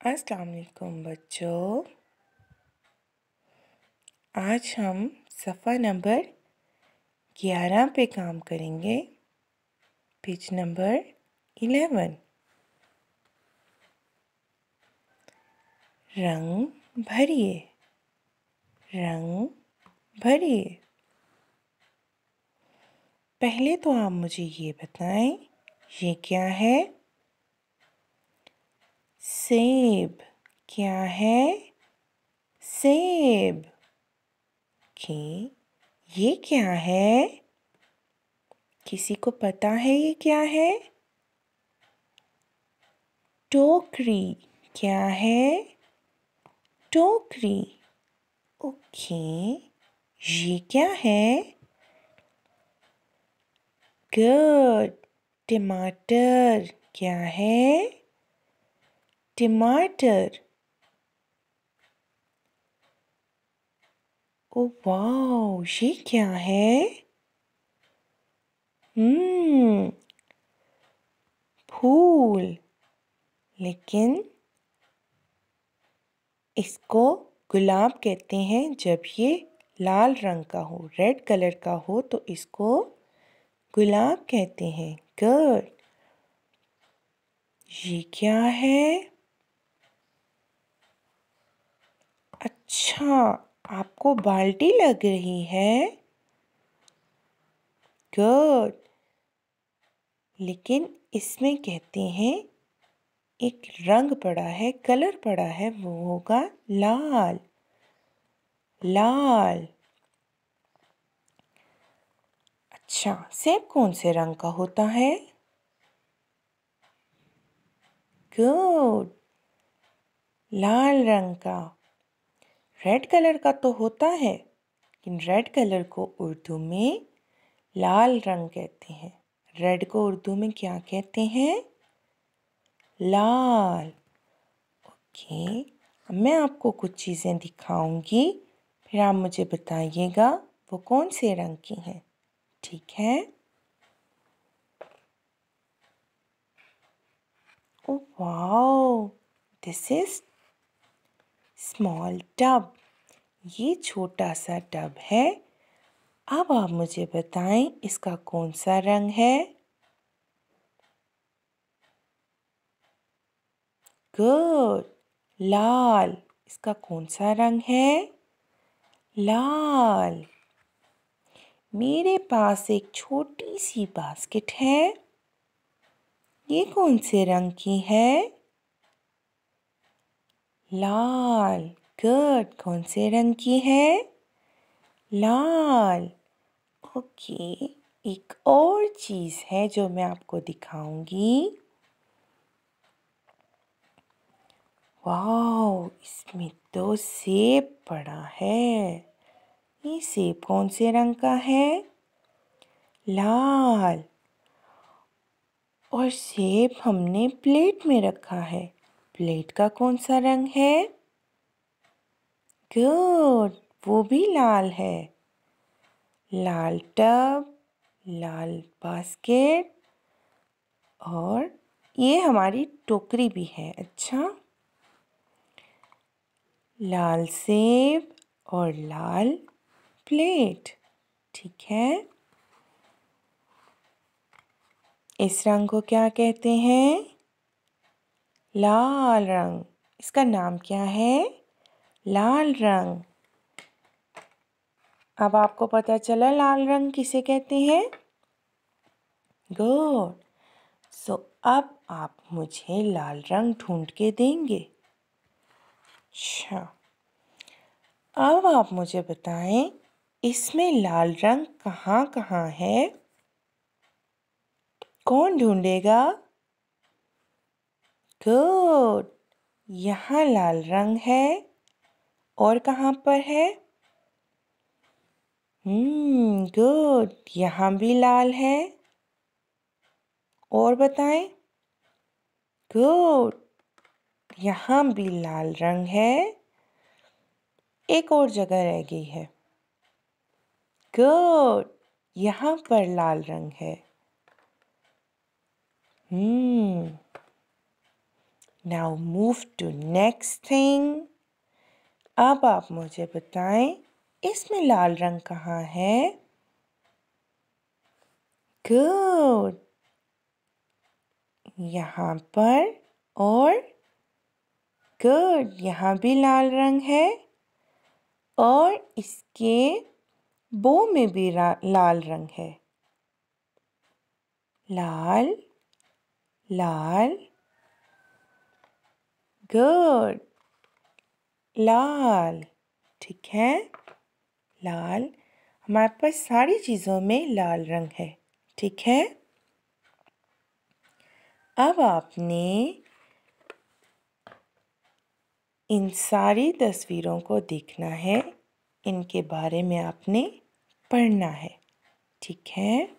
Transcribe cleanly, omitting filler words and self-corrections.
अस्सलाम वालेकुम बच्चों। आज हम सफ़ा नंबर 11 पे काम करेंगे। Page number 11। रंग भरिए, रंग भरिए। पहले तो आप मुझे ये बताएं, ये क्या है? सेब। क्या है? सेब। के ये क्या है? किसी को पता है ये क्या है? टोकरी। क्या है? टोकरी। ओके, ये क्या है? गुड, टमाटर। क्या है? टमाटर। ओ वाओ, ये क्या है? हम्म, फूल। लेकिन इसको गुलाब कहते हैं जब ये लाल रंग का हो, रेड कलर का हो तो इसको गुलाब कहते हैं। गुड। ये क्या है? अच्छा, आपको बाल्टी लग रही है। गुड। लेकिन इसमें कहते हैं एक रंग पड़ा है, कलर पड़ा है, वो होगा लाल। लाल। अच्छा, सेब कौन से रंग का होता है? गुड, लाल रंग का। रेड कलर का तो होता है, लेकिन रेड कलर को उर्दू में लाल रंग कहते हैं। रेड को उर्दू में क्या कहते हैं? लाल। ओके, अब मैं आपको कुछ चीज़ें दिखाऊंगी, फिर आप मुझे बताइएगा वो कौन से रंग की हैं। ठीक है? Oh wow, this is small tub. ये छोटा सा टब है। अब आप मुझे बताएं इसका कौन सा रंग है? गुड, लाल। इसका कौन सा रंग है? लाल। मेरे पास एक छोटी सी बास्केट है। ये कौन से रंग की है? लाल। गुड, कौन से रंग की है? लाल। ओके, एक और चीज़ है जो मैं आपको दिखाऊंगी। वाओ, इसमें तो सेब पड़ा है। ये सेब कौन से रंग का है? लाल। और सेब हमने प्लेट में रखा है। प्लेट का कौन सा रंग है? गुड, वो भी लाल है। लाल टब, लाल बास्केट, और ये हमारी टोकरी भी है। अच्छा, लाल सेब और लाल प्लेट। ठीक है, इस रंग को क्या कहते हैं? लाल रंग। इसका नाम क्या है? लाल रंग। अब आपको पता चला लाल रंग किसे कहते हैं? गुड। सो अब आप मुझे लाल रंग ढूंढ के देंगे। अच्छा, अब आप मुझे बताएं इसमें लाल रंग कहाँ कहाँ है? कौन ढूंढेगा? गुड, यहाँ लाल रंग है। और कहाँ पर है? गुड, यहाँ भी लाल है। और बताएं। गुड, यहाँ भी लाल रंग है। एक और जगह रह गई है। गुड, यहाँ पर लाल रंग है। Now move to next thing. अब आप मुझे बताएं इसमें लाल रंग कहाँ है? गुड, यहाँ पर, और गुड, यहाँ भी लाल रंग है और इसके बो में भी लाल रंग है। लाल, लाल, गुड, लाल, ठीक है। लाल, हमारे पास सारी चीज़ों में लाल रंग है, ठीक है। अब आपने इन सारी तस्वीरों को देखना है, इनके बारे में आपने पढ़ना है, ठीक है।